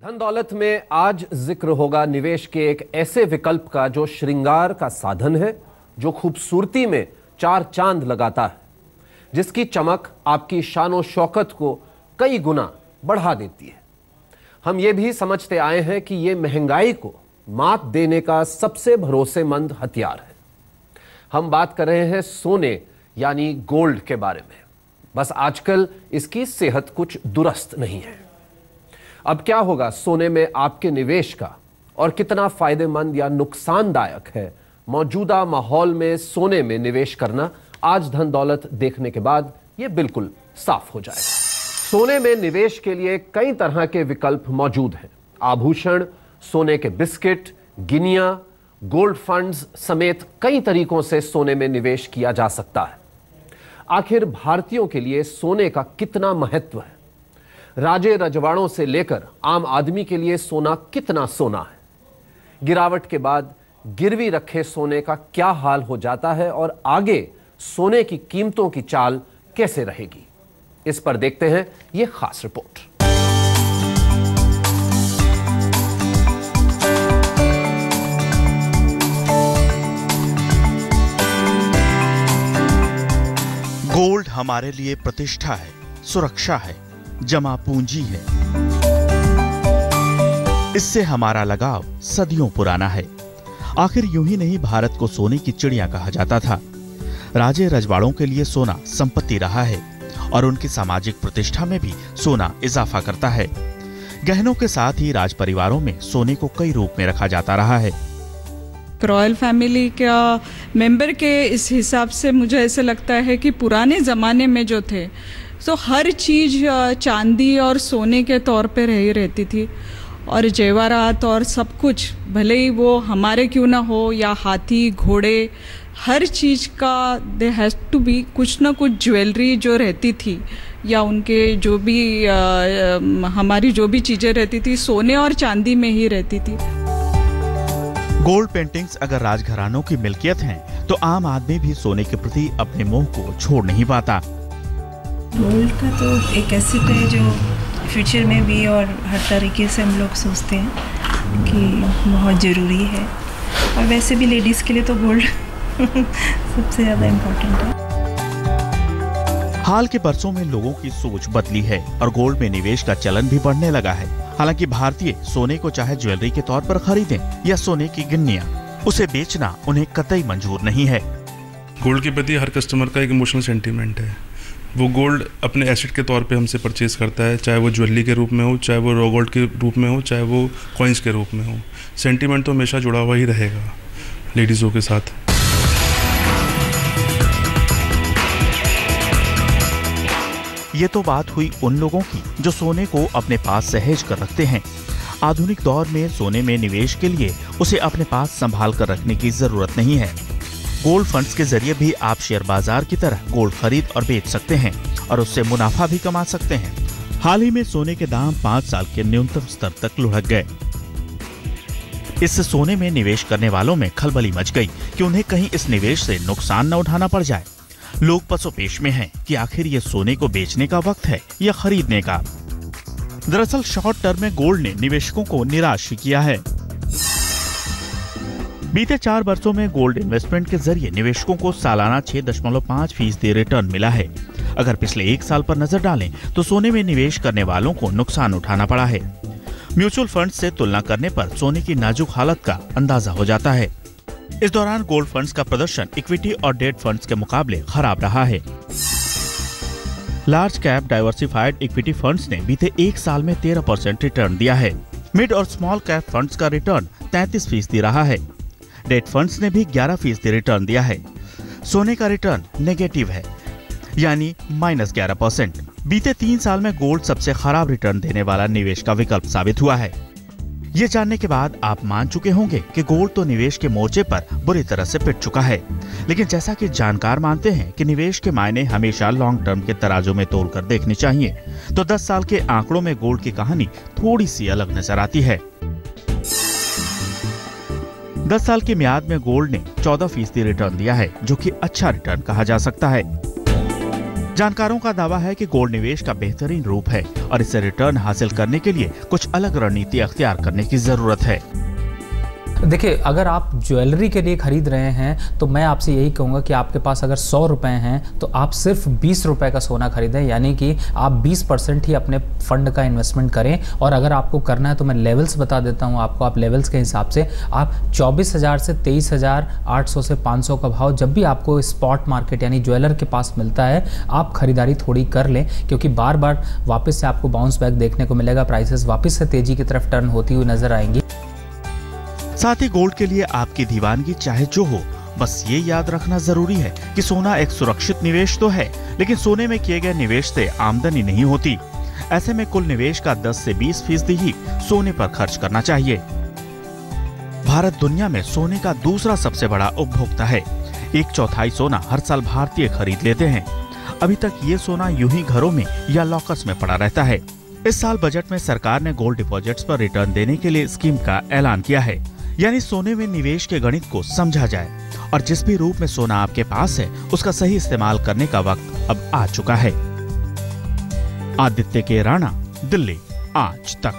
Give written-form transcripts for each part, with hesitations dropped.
धन दौलत में आज जिक्र होगा निवेश के एक ऐसे विकल्प का जो श्रृंगार का साधन है, जो खूबसूरती में चार चांद लगाता है, जिसकी चमक आपकी शानो शौकत को कई गुना बढ़ा देती है। हम ये भी समझते आए हैं कि ये महंगाई को मात देने का सबसे भरोसेमंद हथियार है। हम बात कर रहे हैं सोने यानी गोल्ड के बारे में। बस आजकल इसकी सेहत कुछ दुरुस्त नहीं है। अब क्या होगा सोने में आपके निवेश का और कितना फायदेमंद या नुकसानदायक है मौजूदा माहौल में सोने में निवेश करना, आज धन दौलत देखने के बाद यह बिल्कुल साफ हो जाएगा। सोने में निवेश के लिए कई तरह के विकल्प मौजूद हैं। आभूषण, सोने के बिस्किट, गिनिया, गोल्ड फंड्स समेत कई तरीकों से सोने में निवेश किया जा सकता है। आखिर भारतीयों के लिए सोने का कितना महत्व है? राजे रजवाड़ों से लेकर आम आदमी के लिए सोना कितना सोना है? गिरावट के बाद गिरवी रखे सोने का क्या हाल हो जाता है और आगे सोने की कीमतों की चाल कैसे रहेगी? इस पर देखते हैं यह खास रिपोर्ट। गोल्ड हमारे लिए प्रतिष्ठा है, सुरक्षा है, जमा पूंजी है। इससे हमारा लगाव सदियों पुराना है। आखिर यूं ही नहीं भारत को सोने की चिड़िया कहा जाता था। राजे रजवाड़ों के लिए सोना संपत्ति रहा है और उनकी सामाजिक प्रतिष्ठा में भी सोना इजाफा करता है। गहनों के साथ ही राज परिवारों में सोने को कई रूप में रखा जाता रहा है। रॉयल फैमिली का मेंबर के इस हिसाब से मुझे ऐसे लगता है कि पुराने ज़माने में जो थे तो हर चीज़ चांदी और सोने के तौर पे रहती थी, और जेवरात और सब कुछ, भले ही वो हमारे क्यों ना हो या हाथी घोड़े, हर चीज़ का दे हैज़ टू बी कुछ ना कुछ ज्वेलरी जो रहती थी, या उनके जो भी हमारी जो भी चीज़ें रहती थी सोने और चांदी में ही रहती थी। गोल्ड पेंटिंग्स अगर राजघरानों की मिल्कियत हैं, तो आम आदमी भी सोने के प्रति अपने मोह को छोड़ नहीं पाता। गोल्ड का तो एक एसेट है जो फ्यूचर में भी और हर तरीके से हम लोग सोचते हैं कि बहुत ज़रूरी है, और वैसे भी लेडीज़ के लिए तो गोल्ड सबसे ज़्यादा इम्पोर्टेंट है। हाल के बरसों में लोगों की सोच बदली है और गोल्ड में निवेश का चलन भी बढ़ने लगा है। हालांकि भारतीय सोने को चाहे ज्वेलरी के तौर पर खरीदें या सोने की गिन्नियां, उसे बेचना उन्हें कतई मंजूर नहीं है। गोल्ड के प्रति हर कस्टमर का एक इमोशनल सेंटीमेंट है। वो गोल्ड अपने एसेट के तौर पे हमसे परचेज करता है, चाहे वो ज्वेलरी के रूप में हो, चाहे वो रॉ गोल्ड के रूप में हो, चाहे वो कॉइन्स के रूप में हो। सेंटीमेंट तो हमेशा जुड़ा हुआ ही रहेगा लेडीज़ों के साथ। ये तो बात हुई उन लोगों की जो सोने को अपने पास सहेज कर रखते हैं। आधुनिक दौर में सोने में निवेश के लिए उसे अपने पास संभाल कर रखने की जरूरत नहीं है। गोल्ड फंड्स के जरिए भी आप शेयर बाजार की तरह गोल्ड खरीद और बेच सकते हैं और उससे मुनाफा भी कमा सकते हैं। हाल ही में सोने के दाम 5 साल के न्यूनतम स्तर तक लुढ़क गए। इससे सोने में निवेश करने वालों में खलबली मच गई कि उन्हें कहीं इस निवेश से नुकसान न उठाना पड़ जाए। लोग पसोपेश में हैं कि आखिर ये सोने को बेचने का वक्त है या खरीदने का। दरअसल शॉर्ट टर्म में गोल्ड ने निवेशकों को निराश किया है। बीते 4 वर्षों में गोल्ड इन्वेस्टमेंट के जरिए निवेशकों को सालाना 6.5% रिटर्न मिला है। अगर पिछले 1 साल पर नजर डालें तो सोने में निवेश करने वालों को नुकसान उठाना पड़ा है। म्यूचुअल फंड से तुलना करने पर सोने की नाजुक हालत का अंदाजा हो जाता है। इस दौरान गोल्ड फंड्स का प्रदर्शन इक्विटी और डेट फंड्स के मुकाबले खराब रहा है। Large cap diversified equity funds ने बीते 1 साल में 13% रिटर्न दिया है। मिड और स्मॉल कैप फंड्स का रिटर्न 33% रहा है। डेट फंड्स ने भी 11% रिटर्न दिया है। सोने का रिटर्न नेगेटिव है, यानी -11%। बीते 3 साल में गोल्ड सबसे खराब रिटर्न देने वाला निवेश का विकल्प साबित हुआ है। ये जानने के बाद आप मान चुके होंगे कि गोल्ड तो निवेश के मोर्चे पर बुरी तरह से पिट चुका है। लेकिन जैसा कि जानकार मानते हैं कि निवेश के मायने हमेशा लॉन्ग टर्म के तराजू में तोलकर देखनी चाहिए, तो 10 साल के आंकड़ों में गोल्ड की कहानी थोड़ी सी अलग नजर आती है। 10 साल की मियाद में गोल्ड ने 14% रिटर्न दिया है, जो कि अच्छा रिटर्न कहा जा सकता है। जानकारों का दावा है कि गोल्ड निवेश का बेहतरीन रूप है और इससे रिटर्न हासिल करने के लिए कुछ अलग रणनीति अख्तियार करने की जरूरत है। देखिए, अगर आप ज्वेलरी के लिए खरीद रहे हैं तो मैं आपसे यही कहूँगा कि आपके पास अगर 100 रुपये हैं तो आप सिर्फ 20 रुपये का सोना खरीदें, यानी कि आप 20% ही अपने फंड का इन्वेस्टमेंट करें। और अगर आपको करना है तो मैं लेवल्स बता देता हूँ आपको। आप लेवल्स के हिसाब से आप 24,000 से 23,800 से 500 का भाव जब भी आपको स्पॉट मार्केट यानी ज्वेलर के पास मिलता है, आप खरीदारी थोड़ी कर लें, क्योंकि बार बार वापस से आपको बाउंस बैक देखने को मिलेगा, प्राइसेस वापस से तेजी की तरफ टर्न होती हुई नजर आएंगी। साथ ही गोल्ड के लिए आपकी दीवानगी चाहे जो हो, बस ये याद रखना जरूरी है कि सोना एक सुरक्षित निवेश तो है, लेकिन सोने में किए गए निवेश से आमदनी नहीं होती। ऐसे में कुल निवेश का 10 से 20% ही सोने पर खर्च करना चाहिए। भारत दुनिया में सोने का दूसरा सबसे बड़ा उपभोक्ता है। 1/4 सोना हर साल भारतीय खरीद लेते हैं। अभी तक ये सोना यूं ही घरों में या लॉकर्स में पड़ा रहता है। इस साल बजट में सरकार ने गोल्ड डिपॉजिट्स पर रिटर्न देने के लिए स्कीम का ऐलान किया है, यानी सोने में निवेश के गणित को समझा जाए और जिस भी रूप में सोना आपके पास है उसका सही इस्तेमाल करने का वक्त अब आ चुका है। आदित्य के राणा, दिल्ली, आज तक।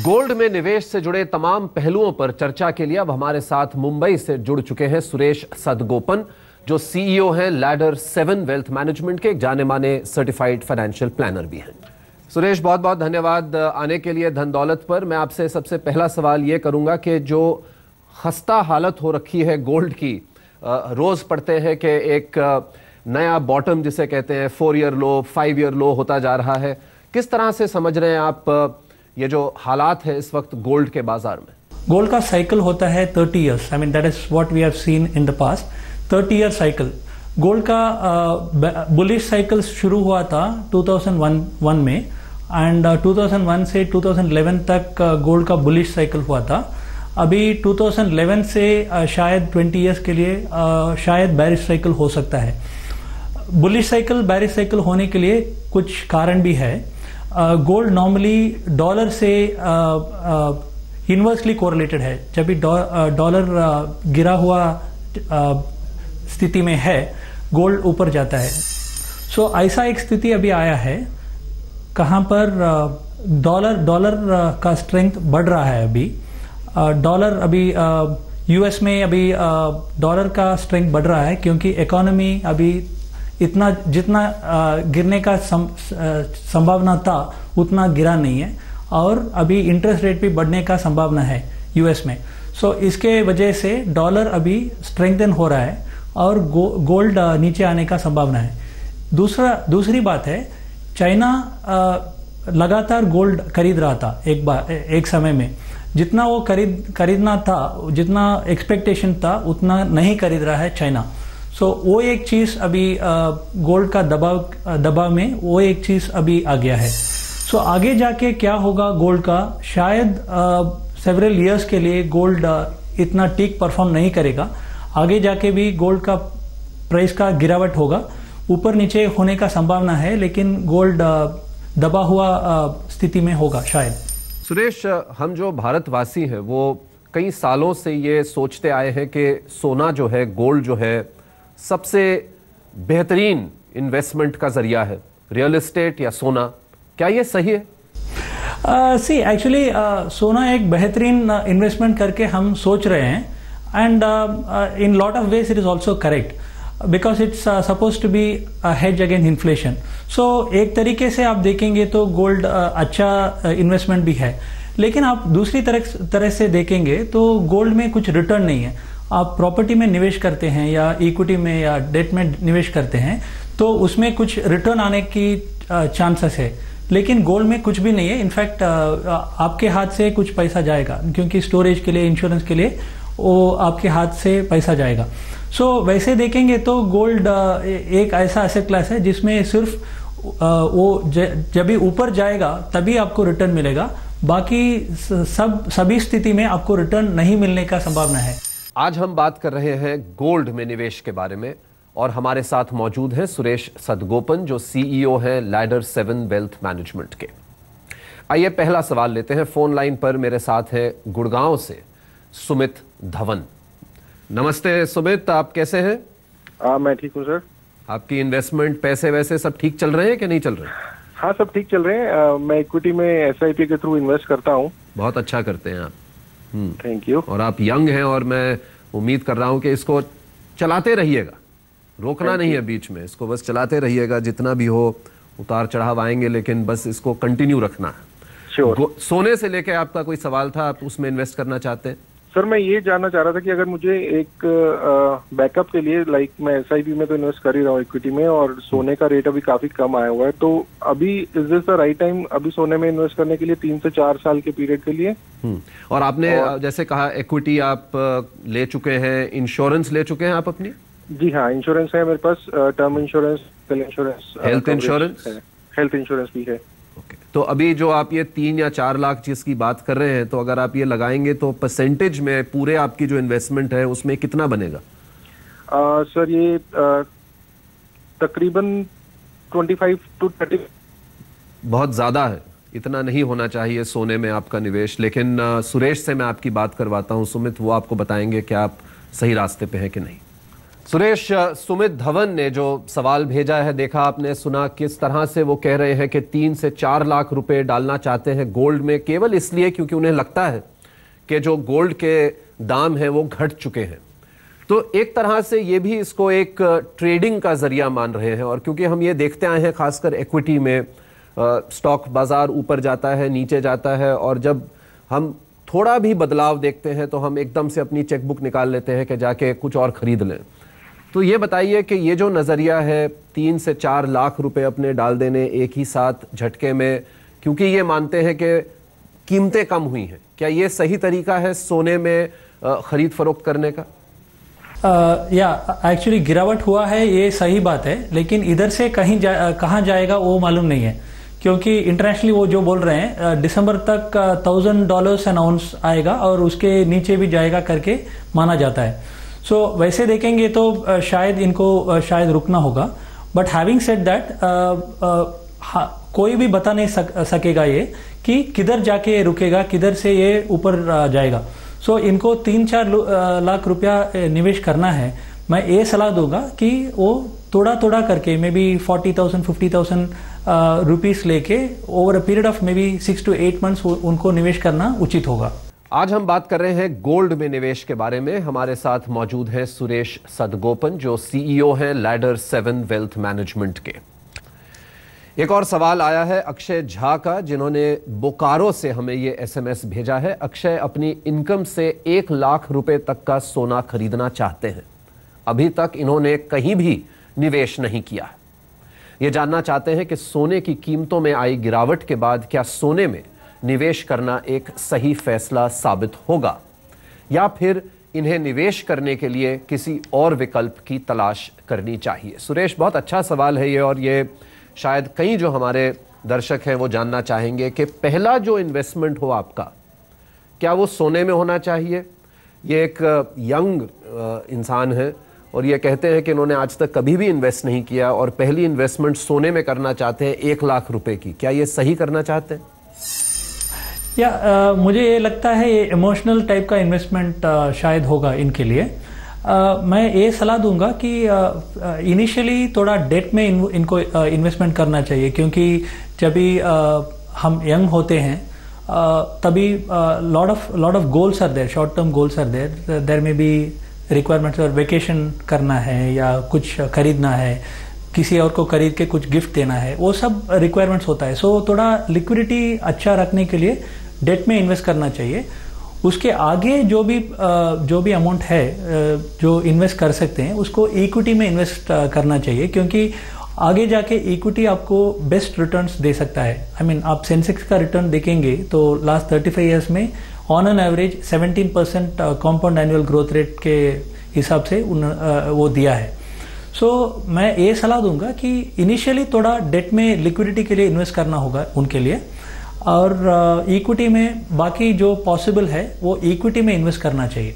गोल्ड में निवेश से जुड़े तमाम पहलुओं पर चर्चा के लिए अब हमारे साथ मुंबई से जुड़ चुके हैं सुरेश सदगोपन, जो सीईओ हैं लैडर 7 वेल्थ मैनेजमेंट के, एक जाने माने सर्टिफाइड फाइनेंशियल प्लानर भी हैं। सुरेश, बहुत बहुत धन्यवाद आने के लिए धन दौलत पर। मैं आपसे सबसे पहला सवाल ये करूंगा कि जो खस्ता हालत हो रखी है गोल्ड की, रोज पढ़ते हैं कि एक नया बॉटम जिसे कहते हैं 4 ईयर लो, 5 ईयर लो होता जा रहा है। किस तरह से समझ रहे हैं आप ये जो हालात है इस वक्त गोल्ड के बाजार में? गोल्ड का साइकिल होता है 30 years. I mean that is what we have seen in the past. 30 year cycle gold का बुलिश साइकिल शुरू हुआ था 2001 में एंड 2001 से 2011 तक गोल्ड का बुलिश साइकिल हुआ था। अभी 2011 से शायद 20 इयर्स के लिए शायद बैरिश साइकिल हो सकता है। बुलिश साइकिल बैरिश साइकिल होने के लिए कुछ कारण भी है। गोल्ड नॉर्मली डॉलर से इनवर्सली कोरिलेटेड है। जब भी डॉलर गिरा हुआ स्थिति में है, गोल्ड ऊपर जाता है। सो ऐसा एक स्थिति अभी आया है कहाँ पर डॉलर का स्ट्रेंथ बढ़ रहा है। अभी डॉलर अभी यूएस में अभी डॉलर का स्ट्रेंथ बढ़ रहा है, क्योंकि इकोनॉमी अभी इतना जितना गिरने का संभावना था उतना गिरा नहीं है, और अभी इंटरेस्ट रेट भी बढ़ने का संभावना है यूएस में। सो इसके वजह से डॉलर अभी स्ट्रेंथन हो रहा है और गोल्ड नीचे आने का संभावना है। दूसरी बात है, चाइना लगातार गोल्ड खरीद रहा था एक समय में। जितना वो खरीदना था, जितना एक्सपेक्टेशन था, उतना नहीं खरीद रहा है चाइना। सो वो एक चीज अभी गोल्ड का दबाव में वो एक चीज अभी आ गया है। सो आगे जाके क्या होगा गोल्ड का, शायद सेवरल इयर्स के लिए गोल्ड इतना ठीक परफॉर्म नहीं करेगा। आगे जाके भी गोल्ड का प्राइस का गिरावट होगा, ऊपर नीचे होने का संभावना है, लेकिन गोल्ड दबा हुआ स्थिति में होगा शायद। सुरेश, हम जो भारतवासी हैं वो कई सालों से ये सोचते आए हैं कि सोना जो है, गोल्ड जो है, सबसे बेहतरीन इन्वेस्टमेंट का जरिया है, रियल एस्टेट या सोना। क्या ये सही है? सी एक्चुअली सोना एक बेहतरीन इन्वेस्टमेंट करके हम सोच रहे हैं, and in lot of ways it is also correct, because it's suppose to be hedge against inflation. So एक तरीके से आप देखेंगे तो गोल्ड अच्छा इन्वेस्टमेंट भी है, लेकिन आप दूसरी तरह से देखेंगे तो गोल्ड में कुछ रिटर्न नहीं है। आप प्रॉपर्टी में निवेश करते हैं या इक्विटी में या डेट में निवेश करते हैं तो उसमें कुछ रिटर्न आने की चांसेस है, लेकिन गोल्ड में कुछ भी नहीं है। इनफैक्ट आपके हाथ से कुछ पैसा जाएगा, क्योंकि स्टोरेज के लिए, इंश्योरेंस के लिए वो आपके हाथ से पैसा जाएगा। सो वैसे देखेंगे तो गोल्ड एक ऐसा एसेट क्लास है जिसमें सिर्फ वो जब भी ऊपर जाएगा तभी आपको रिटर्न मिलेगा, बाकी सभी स्थिति में आपको रिटर्न नहीं मिलने का संभावना है। आज हम बात कर रहे हैं गोल्ड में निवेश के बारे में, और हमारे साथ मौजूद हैं सुरेश सदगोपन, जो सीईओ हैं लैडर 7 वेल्थ मैनेजमेंट के। आइए पहला सवाल लेते हैं। फोन लाइन पर मेरे साथ है गुड़गांव से सुमित धवन। नमस्ते सुमित, आप कैसे हैं? मैं ठीक हूँ सर। आपकी इन्वेस्टमेंट पैसे वैसे सब ठीक चल रहे हैं कि नहीं चल रहे हैं? हाँ, सब ठीक चल रहे हैं। मैं इक्विटी में SIP के थ्रू इन्वेस्ट करता हूँ। बहुत अच्छा करते हैं आप। Thank you. और आप यंग हैं और मैं उम्मीद कर रहा हूँ कि इसको चलाते रहिएगा, रोकना नहीं है बीच में, इसको बस चलाते रहिएगा। जितना भी हो उतार चढ़ाव आएंगे, लेकिन बस इसको कंटिन्यू रखना है। श्योर। सोने से लेके आपका कोई सवाल था, आप उसमें इन्वेस्ट करना चाहते हैं? सर, मैं ये जानना चाह रहा था कि अगर मुझे एक बैकअप के लिए, लाइक मैं SIP में तो इन्वेस्ट कर ही रहा हूँ इक्विटी में, और सोने का रेट अभी काफी कम आया हुआ है, तो अभी is this the right time अभी सोने में इन्वेस्ट करने के लिए 3 से 4 साल के पीरियड के लिए? और आपने जैसे कहा इक्विटी आप ले चुके हैं, इंश्योरेंस ले चुके हैं आप अपनी? जी हाँ, इंश्योरेंस है मेरे पास, term insurance, health insurance, health insurance भी है। ओके। तो अभी जो आप ये 3 या 4 लाख जिसकी बात कर रहे हैं, तो अगर आप ये लगाएंगे तो परसेंटेज में पूरे आपकी जो इन्वेस्टमेंट है उसमें कितना बनेगा? सर, ये तकरीबन 25 to 30। बहुत ज्यादा है, इतना नहीं होना चाहिए सोने में आपका निवेश। लेकिन सुरेश से मैं आपकी बात करवाता हूं। सुमित, वो आपको बताएंगे कि आप सही रास्ते पे हैं कि नहीं। सुरेश, सुमित धवन ने जो सवाल भेजा है, देखा आपने, सुना किस तरह से वो कह रहे हैं कि 3 से 4 लाख रुपए डालना चाहते हैं गोल्ड में, केवल इसलिए क्योंकि उन्हें लगता है कि जो गोल्ड के दाम हैं वो घट चुके हैं। तो एक तरह से ये भी इसको एक ट्रेडिंग का जरिया मान रहे हैं। और क्योंकि हम ये देखते आए हैं, खासकर इक्विटी में स्टॉक बाजार ऊपर जाता है, नीचे जाता है, और जब हम थोड़ा भी बदलाव देखते हैं तो हम एकदम से अपनी चेकबुक निकाल लेते हैं कि जाके कुछ और खरीद लें। तो ये बताइए कि ये जो नज़रिया है 3 से 4 लाख रुपए अपने डाल देने एक ही साथ झटके में, क्योंकि ये मानते हैं कि कीमतें कम हुई हैं, क्या ये सही तरीका है सोने में खरीद फरोख्त करने का? या एक्चुअली गिरावट हुआ है, ये सही बात है, लेकिन इधर से कहाँ जाएगा वो मालूम नहीं है, क्योंकि इंटरनेशनली वो जो बोल रहे हैं दिसंबर तक $1,000 एन आउंस आएगा और उसके नीचे भी जाएगा करके माना जाता है। सो वैसे देखेंगे तो शायद इनको शायद रुकना होगा। बट हैविंग सेड दैट, कोई भी बता नहीं सकेगा ये कि किधर जाके रुकेगा, किधर से ये ऊपर जाएगा। सो इनको 3-4 लाख रुपया निवेश करना है। मैं ये सलाह दूंगा कि वो थोड़ा थोड़ा करके मे बी 40,000 50,000 रुपीस लेके over a period of may be 6 to 8 months उनको निवेश करना उचित होगा। आज हम बात कर रहे हैं गोल्ड में निवेश के बारे में। हमारे साथ मौजूद हैं सुरेश सदगोपन, जो CEO हैं लैडर 7 वेल्थ मैनेजमेंट के। एक और सवाल आया है अक्षय झा का, जिन्होंने बोकारो से हमें ये SMS भेजा है। अक्षय अपनी इनकम से 1 लाख रुपए तक का सोना खरीदना चाहते हैं। अभी तक इन्होंने कहीं भी निवेश नहीं किया। ये जानना चाहते हैं कि सोने की कीमतों में आई गिरावट के बाद क्या सोने में निवेश करना एक सही फैसला साबित होगा, या फिर इन्हें निवेश करने के लिए किसी और विकल्प की तलाश करनी चाहिए। सुरेश, बहुत अच्छा सवाल है ये, और ये शायद कई जो हमारे दर्शक हैं वो जानना चाहेंगे कि पहला जो इन्वेस्टमेंट हो आपका, क्या वो सोने में होना चाहिए? ये एक यंग इंसान है और ये कहते हैं कि इन्होंने आज तक कभी भी इन्वेस्ट नहीं किया और पहली इन्वेस्टमेंट सोने में करना चाहते हैं 1 लाख रुपए की। क्या ये सही करना चाहते हैं? या मुझे ये लगता है ये इमोशनल टाइप का इन्वेस्टमेंट शायद होगा इनके लिए। मैं ये सलाह दूंगा कि इनिशियली थोड़ा डेट में इनको इन्वेस्टमेंट करना चाहिए, क्योंकि जब भी हम यंग होते हैं तभी lot of goals are there, short term goals are there, there may be requirements, और वेकेशन करना है या कुछ खरीदना है, किसी और को खरीद के कुछ गिफ्ट देना है, वो सब रिक्वायरमेंट्स होता है। सो थोड़ा लिक्विडिटी अच्छा रखने के लिए डेट में इन्वेस्ट करना चाहिए। उसके आगे जो भी अमाउंट है जो इन्वेस्ट कर सकते हैं उसको इक्विटी में इन्वेस्ट करना चाहिए, क्योंकि आगे जाके इक्विटी आपको बेस्ट रिटर्न्स दे सकता है। आई मीन आप सेंसेक्स का रिटर्न देखेंगे तो लास्ट 35 ईयर्स में on an average 17% compound annual growth rate के हिसाब से वो दिया है। सो मैं ये सलाह दूंगा कि इनिशियली थोड़ा डेट में लिक्विडिटी के लिए इन्वेस्ट करना होगा उनके लिए, और इक्विटी में बाकी जो पॉसिबल है वो इक्विटी में इन्वेस्ट करना चाहिए।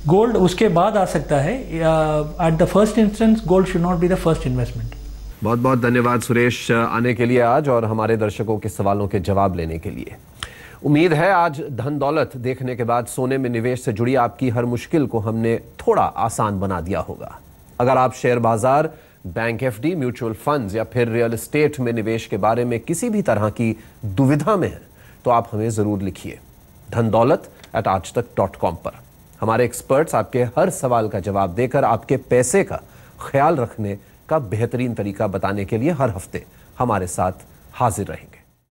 गोल्ड उसके बाद आ सकता है। At the first instance gold should not be the first investment. बहुत बहुत धन्यवाद सुरेश आने के लिए आज और हमारे दर्शकों के सवालों के जवाब लेने के लिए। उम्मीद है आज धन दौलत देखने के बाद सोने में निवेश से जुड़ी आपकी हर मुश्किल को हमने थोड़ा आसान बना दिया होगा। अगर आप शेयर बाजार, बैंक एफडी, म्यूचुअल फंड्स या फिर रियल एस्टेट में निवेश के बारे में किसी भी तरह की दुविधा में हैं तो आप हमें जरूर लिखिए dhandaulat@aajtak.com पर। हमारे एक्सपर्ट्स आपके हर सवाल का जवाब देकर आपके पैसे का ख्याल रखने का बेहतरीन तरीका बताने के लिए हर हफ्ते हमारे साथ हाजिर रहेंगे।